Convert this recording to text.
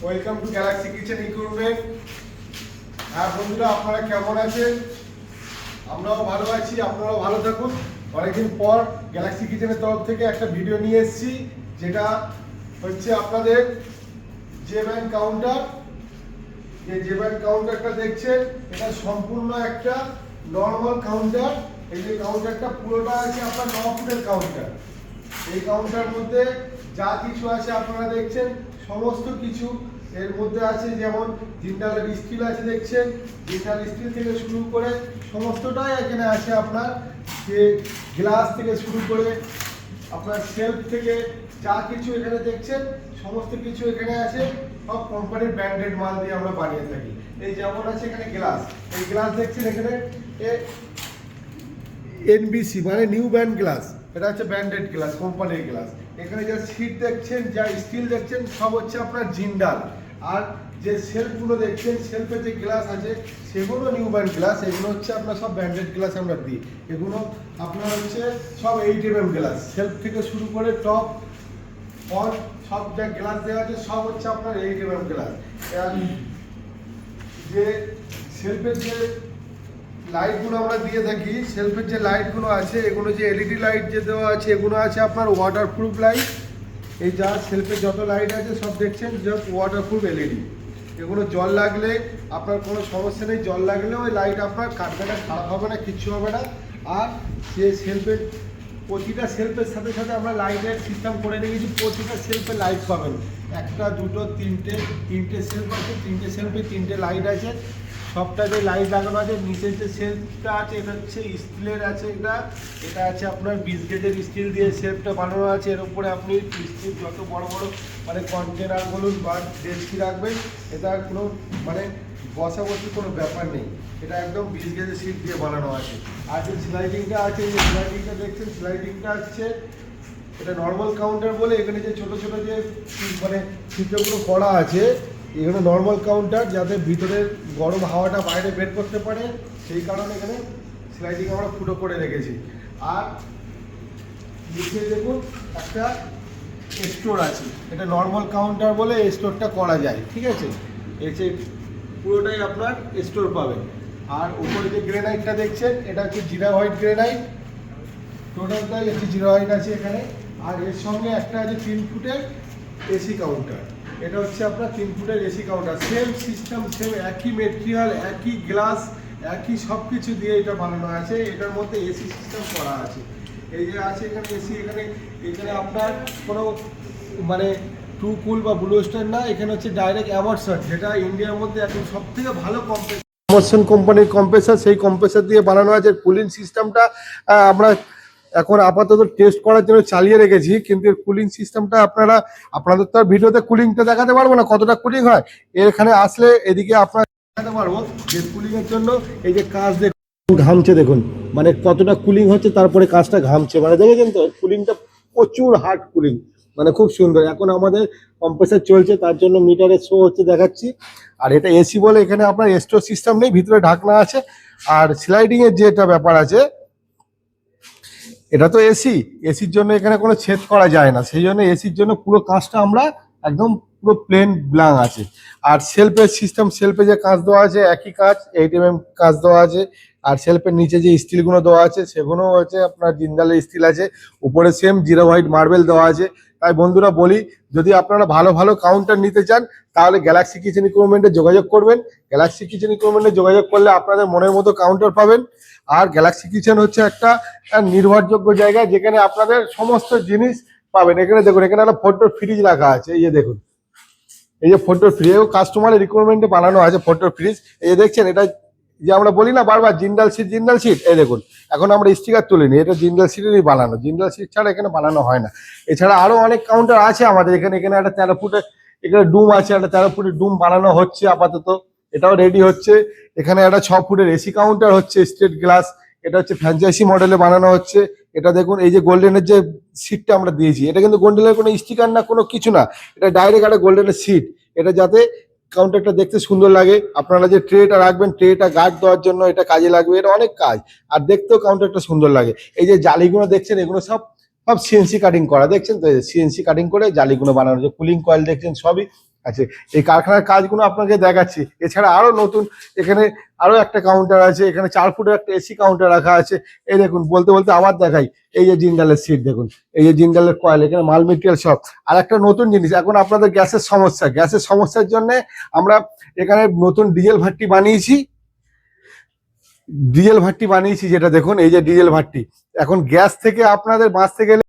Welcome to Galaxy kitchen equipment. হ্যাঁ বন্ধুরা, আপনারা কেমন আছেন? আমরাও ভালো আছি, আপনারাও ভালো থাকুন। অনেকদিন পর গ্যালাক্সি কিচেনের তরফ থেকে একটা ভিডিও নিয়ে এসেছি, যেটা হচ্ছে আপনাদের যে ব্যাংক কাউন্টার। যে ব্যাংক কাউন্টারটা দেখছেন, এটা সম্পূর্ণ একটা নর্মাল কাউন্টার। এই যে কাউন্টারটা পুরোটা আছে আপনার 9 ফুটের কাউন্টার। এই কাউন্টার মধ্যে যা কিছু আছে আপনারা দেখছেন, সমস্ত কিছু এর মধ্যে আছে। যেমন জিন্দালের স্টিল আছে দেখছেন, জিন্দাল স্টিল থেকে শুরু করে সমস্তটাই এখানে আছে। আপনার যে গ্লাস থেকে শুরু করে আপনার সেলফ থেকে যা কিছু এখানে দেখছেন, সমস্ত কিছু এখানে আছে। সব কোম্পানির ব্র্যান্ডেড মাল দিয়ে আমরা বানিয়ে থাকি। এই যেমন আছে এখানে গ্লাস, এই গ্লাস দেখছেন এখানে এনবিসি মানে নিউ ব্র্যান্ড গ্লাস। এটা হচ্ছে ব্র্যান্ডেড গ্লাস, কোম্পানির গ্লাস। এখানে যা সিট দেখছেন, যা স্টিল দেখছেন, সব হচ্ছে আপনার জিন্দাল। আর যে সেলফগুলো দেখছেন, সেলফে যে গ্লাস আছে সেগুলো নিউ ব্র্যান্ড গ্লাস। এগুলো হচ্ছে আপনার সব ব্র্যান্ডেড গ্লাস আমরা দিই। এগুলো আপনার হচ্ছে সব 8mm গ্লাস, সেলফ থেকে শুরু করে টপ অন সব যা গ্লাস দেওয়া আছে সব হচ্ছে আপনার 8mm গ্লাস। যে সেলফের যে লাইটগুলো আমরা দিয়ে থাকি, সেলফের যে লাইটগুলো আছে, এগুলো যে এলইডি লাইট যে দেওয়া আছে, এগুলো আছে আপনার ওয়াটারপ্রুফ লাইট। এই যা সেলফে যত লাইট আছে সব দেখছেন জাস্ট ওয়াটারপ্রুফ এলইডি। এগুলো জল লাগলে আপনার কোনো সমস্যা নেই, জল লাগলেও ওই লাইট আপনার কাটবে না, খারাপ হবে না, কিচ্ছু হবে না। আর যে সেলফের প্রতিটা সেলফের সাথে সাথে আমরা লাইটের সিস্টেম করে রেখেছি। প্রতিটা সেলফে লাইট পাবেন, একটা দুটো তিনটে সেলফ আছে, তিনটে সেলফে তিনটে লাইট আছে। সবটাতে লাইট লাগানো আছে। নিচের যে সেলফটা আছে এটা হচ্ছে স্টিলের আছে। এটা আছে আপনার 20 গেজের স্টিল দিয়ে সেলফটা বানানো আছে। এর উপরে আপনি স্টিল যত বড় বড় মানে কন্টেনার বলুন বা ডেস্কি রাখবেন, এটা কোনো মানে বসাবসি কোনো ব্যাপার নেই। এটা একদম 20 গেজের সিট দিয়ে বানানো আছে। আর যে স্লাইডিংটা আছে, এই স্লাইডিংটা দেখছেন, স্লাইডিংটা হচ্ছে এটা নর্মাল কাউন্টার বলে এখানে যে ছোট ছোট যে মানে ছিদ্রগুলো করা আছে, এখানে নর্মাল কাউন্টার, যাতে ভিতরের গরম হাওয়াটা বাইরে বের করতে পারে, সেই কারণে এখানে স্লাইডিং আমরা ফুটো করে রেখেছি। আর নিচে দেখুন একটা স্টোর আছে, এটা নর্মাল কাউন্টার বলে স্টোরটা করা যায়, ঠিক আছে। এসে পুরোটাই আপনার স্টোর পাবেন। আর উপরে যে গ্রেনাইটটা দেখছেন, এটা হচ্ছে জিরা হোয়াইট গ্রেনাইট। টোটালটাই হচ্ছে জিরা হোয়াইট আছে এখানে। আর এর সঙ্গে একটা আছে 3 ফুটের এসি কাউন্টার। এটা হচ্ছে আপনার 3 ফুটের AC counter. Same system, same একই মেটেরিয়াল, একই গ্লাস, একই সব কিছু দিয়ে এটা বানানো আছে। এটার মধ্যে এসি সিস্টেম করা আছে। এই যে আছে এখানে এসি, এখানে আপনার কোনো মানে টু কুল বা ব্লু স্টার না, এখানে হচ্ছে ডাইরেক্ট অ্যামারসন, যেটা ইন্ডিয়ার মধ্যে এখন সব থেকে ভালো কম্প্রেসার, অ্যামারসন কোম্পানির কম্প্রেসার। সেই কম্প্রেসার দিয়ে বানানো আছে। কুলিং সিস্টেমটা আমরা এখন আপাতত টেস্ট করার জন্য চালিয়ে রেখেছি, কিন্তু এর কুলিং সিস্টেমটা আপনাদের তো আর ভিডিওতে কুলিংটা দেখাতে পারবো না, কতটা কুলিং হয়। এখানে আসলে এদিকে আপনারা দেখাতে পারবো যে কুলিং এর জন্য এই যে কাজ দেখুন ঘামছে, দেখুন মানে কতটা কুলিং হচ্ছে, তারপরে কাজটা ঘামছে, মানে দেখেছেন তো কুলিংটা প্রচুর হার্ড কুলিং, মানে খুব সুন্দর। এখন আমাদের কম্প্রেসার চলছে, তার জন্য মিটারে শো হচ্ছে দেখাচ্ছি। আর এটা এসি বলে এখানে আপনার স্টোর সিস্টেম নেই, ভিতরে ঢাকনা আছে। আর স্লাইডিং এর যেটা ব্যাপার আছে, এটা তো এসির জন্য এখানে কোনো ছেদ করা যায় না, সেই জন্য এসির জন্য পুরো কাজটা আমরা একদম পুরো প্লেন ব্ল্যাঙ্ক আছে। আর সেলফের সিস্টেম, সেলফে যে কাজ দেওয়া আছে একই কাজ, 8mm কাজ দেওয়া আছে। আর সেলফের নিচে যে স্টিলগুলো দেওয়া আছে সেগুলো হচ্ছে আপনার জিন্দালের স্টিল আছে। উপরে সেম জিরো হোয়াইট মার্বেল দেওয়া আছে। তাই বন্ধুরা বলি, যদি আপনারা ভালো ভালো কাউন্টার নিতে চান, তাহলে গ্যালাক্সি কিচেন ইকুইপমেন্টে যোগাযোগ করবেন। গ্যালাক্সি কিচেন ইকুইপমেন্টে যোগাযোগ করলে আপনাদের মনের মতো কাউন্টার পাবেন। আর গ্যালাক্সি কিচেন হচ্ছে একটা নির্ভরযোগ্য জায়গা, যেখানে আপনাদের সমস্ত জিনিস পাবেন। এখানে দেখুন, এখানে একটা ফটোর ফ্রিজ রাখা আছে। এই যে দেখুন, এই যে ফটোর ফ্রিজ, কাস্টমারের রিকোয়ারমেন্টে বানানো আছে ফটোর ফ্রিজ। এই যে দেখছেন, এটা যে আমরা বলি না বারবার জিন্দাল সিট, এই দেখুন এখন আমরা স্টিকার তুলিনি, এটা জিন্দাল সিটেরই বানানো। জিন্দাল সিট ছাড়া এখানে বানানো হয় না। এছাড়া আরো অনেক কাউন্টার আছে আমাদের এখানে। এখানে একটা 13 ফুটের এখানে ডুম আছে, একটা 13 ফুটের ডুম বানানো হচ্ছে আপাতত, এটাও রেডি হচ্ছে। এখানে একটা 6 ফুটের এসি কাউন্টার হচ্ছে স্টেট গ্লাস, এটা হচ্ছে ফ্র্যাঞ্চাইজি মডেলে বানানো হচ্ছে। এটা দেখুন, এই যে গোল্ডেনের যে সিটটা আমরা দিয়েছি, এটা কিন্তু গোল্ডেনের কোনো স্টিকার না, কোনো কিছু না, এটা ডাইরেক্ট একটা গোল্ডেনের সিট। এটা যাতে কাউন্টারটা দেখতে সুন্দর লাগে, আপনারা যে ট্রেটা রাখবেন, ট্রেটা গার্ড দেওয়ার জন্য এটা কাজে লাগবে। এটা অনেক কাজ, আর দেখতেও কাউন্টারটা সুন্দর লাগে। এই যে জালিগুলো দেখছেন, এগুলো সব সব সিএনসি কাটিং করা, দেখছেন তো, সিএনসি কাটিং করে জালিগুলো বানানো। যে কুলিং কয়েল দেখছেন, সবই আচ্ছা, এই কারখানার কাজগুলো আপনাকে দেখাচ্ছি। এছাড়া আরো নতুন এখানে আরো একটা কাউন্টার আছে, এখানে 4 ফুটের একটা এসি কাউন্টার রাখা আছে। এই দেখুন, বলতে বলতে আবার দেখাই, এই যে জিন্দালের সিট দেখুন, এই যে জিন্দালের কয়েল, এখানে মাল মেটেরিয়াল সব। আর একটা নতুন জিনিস, এখন আপনাদের গ্যাসের সমস্যার জন্য আমরা এখানে নতুন ডিজেল ভাট্টি বানিয়েছি, যেটা দেখুন, এই যে ডিজেল ভাট্টি। এখন গ্যাস থেকে আপনাদের বাঁচতে গেলে